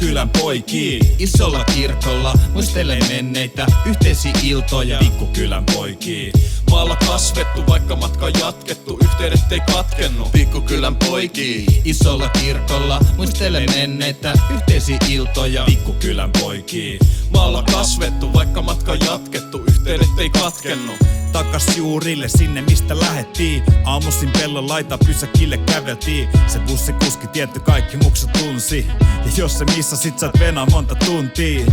Pikkukylän poikii isolla kirkolla muistelen menneitä yhteisiä iltoja. Pikkukylän poikii maalla kasvettu, vaikka matka jatkettu, yhteydet ei katkennu. Pikkukylän poikii isolla kirkolla muistelen menneitä yhteisiä iltoja. Pikkukylän poikii maalla kasvettu, vaikka matka jatkettu, yhteydet ei katkennu. Takas juurille sinne mistä lähettiin. Aamuisin pellon laita pysäkille käveltiin. Se bussikuski tietty kaikki muksa tunsi. Ja jos se missä sit saat venaa monta tuntia.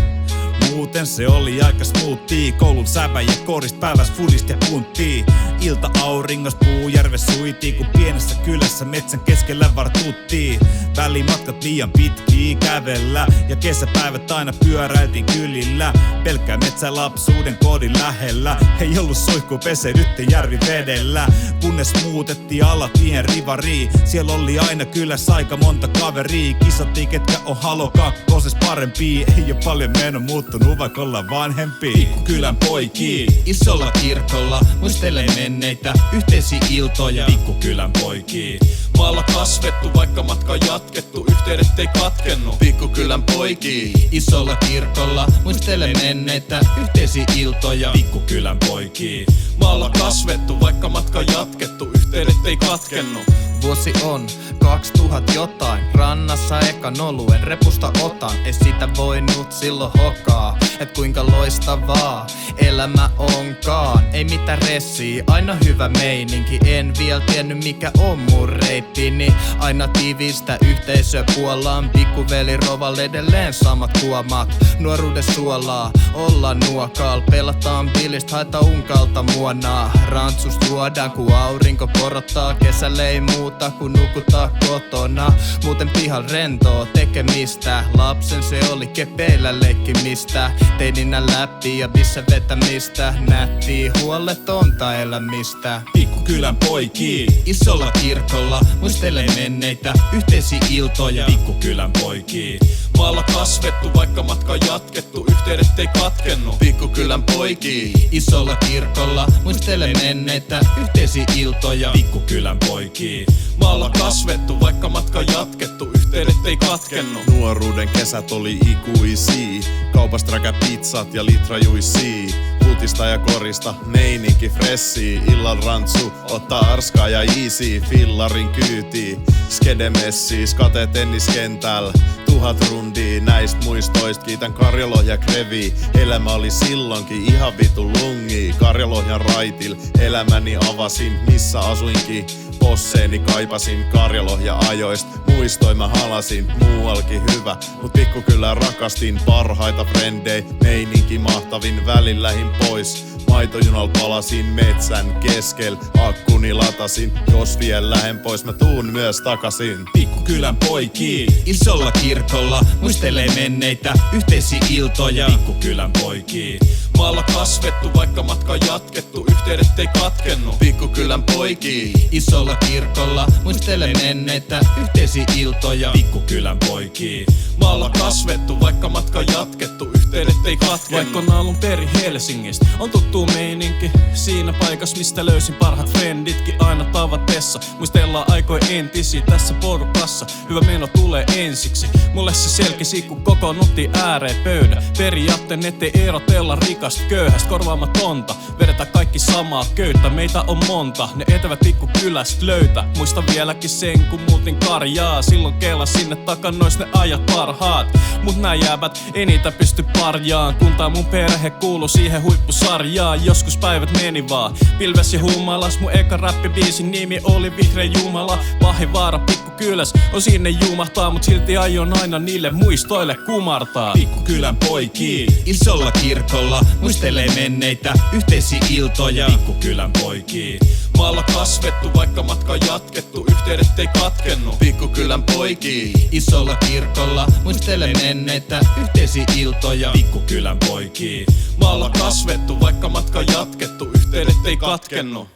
Muuten se oli aika smoothie. Koulun sävä ja korist päiväs fudist ja punttii. Ilta auringos Puujärves suitii, kun pienessä kylässä metsän keskellä vartuttiin. Välimatkat liian pitkiä kävellä ja kesäpäivät aina pyöräiltiin kylillä. Pelkkää metsä lapsuuden kodin lähellä. Ei ollut suihku peseydyttiin järvivedellä. Kunnes muutettiin alatien rivariin. Siellä oli aina kylässä aika monta kaveria. Kisattiin ketkä on Halo kakkoses parempia. Ei oo paljon meno muuttunut vaikka ollaan vanhempia. Pikkukylän poikii isolla kirkolla muistelen menneitä yhteisiä iltoja. Pikkukylän poikii maalla kasvettu, vaikka matka jatkettu, yhteydet ei katkennu. Pikkukylän poikii isolla kirkolla muistelen menneitä yhteisiä iltoja. Pikkukylän poikii maalla kasvettu, vaikka matka jatkettu, yhteydet ei katkennu. Vuosi on 2000 jotain. Rannassa ekan oluen repusta otan. Ei sitä voinut silloin hokaa, et kuinka loistavaa elämä onkaan. Ei mitään ressiä, aina hyvä meininki. En vielä tiennyt mikä on mun reittini. Aina tiivistä yhteisöä puolaan. Pikkuveli rovalle edelleen samat kuomat. Nuoruuden suolaa, ollaan nuokal. Pelataan billistä, haetaan unkalta muonaa. Rantsus tuodaan ku aurinko korottaa. Kesällä ei muuta kun nukuttaa kotona. Muuten pihal rentoo tekemistä. Lapsen se oli kepeillä leikkimistä. Teininä läpi ja missä vetämistä. Nättiä huoletonta elämistä. Pikkukylän poikii isolla kirkolla muistelen menneitä yhteisiä iltoja. Pikkukylän poikii maalla kasvettu, vaikka matka jatkettu, yhteydet ei katkennu. Pikkukylän poikii isolla kirkolla muistelen menneitä yhteisiä iltoja. Pikkukylän poikii maalla kasvettu, vaikka matka jatkettu, yhteydet ei katkennu. Nuoruuden kesät oli ikuisia. Kaupasta räkä pizzat ja litrajuisia. Putista ja korista meininki freshii. Illan rantsu ottaa arskaa ja easy. Fillarin kyytii skedemessii. Skate tenniskentällä 1000 rundia. Näistä muistoista kiitän Karjalohja Krevi. Elämä oli silloinkin ihan vitu lungi. Karjalohjan raitil elämäni avasin missä asuinkin. Posseeni kaipasin Karjalohja ajoist. Muistoin mä halasin, muualkin hyvä. Mut pikkukylää rakastin, parhaita frendei. Meininki mahtavin, välin lähin pois. Maitojunal palasin metsän keskel. Akkuni latasin, jos vielä lähen pois mä tuun myös takasin. Pikkukylän poikii isolla kirkolla muistelee menneitä yhteisiä iltoja. Pikkukylän poikii maalla kasvettu, vaikka matka jatkettu, yhteydet ei katkennu. Pikkukylän poikii isolla kirkolla muistelen menneitä yhteisiä iltoja. Pikkukylän poikii maalla kasvettu, vaikka matka jatkettu, yhteydet ei katkennu. Vaikka on alun perin Helsingistä, on tuttu meininki. Siinä paikassa mistä löysin parhaat frenditkin aina tavatessa. Muistellaan aikoja entisiä tässä porukassa. Hyvä meno tulee ensiksi. Mulle se selkisi kun kokoonnuttiin ääreen pöydä. Periaatteen ettei erotella rikasta köyhästä korvaamatonta. Vedetään kaikki samaa köyttä, meitä on monta. Ne etävät pikkukylästä löytä. Muista vieläkin sen kun muutin Karjaa. Silloin keila sinne takanois ne ajat parhaat. Mut nää jäävät ei niitä pysty parjaan. Kun tää mun perhe kuulu siihen huippusarjaan. Joskus päivät meni vaan pilves ja humalas. Mun eka räppibiisin nimi oli Vihreä Jumala. Pahin vaara pikkukyläs on sinne jumahtaa. Mut silti aion aina niille muistoille kumartaa. Pikkukylän poikii isolla kirkolla muistelee menneitä yhteisiä iltoja. Pikkukylän poikii maalla kasvettu, vaikka matka jatkettu, yhteydet ei katkennu. Pikkukylän poikii isolla kirkolla muistelee menneitä yhteisiä iltoja. Pikkukylän poikii maalla kasvettu, vaikka matka jatkettu, yhteydet ei katkennu.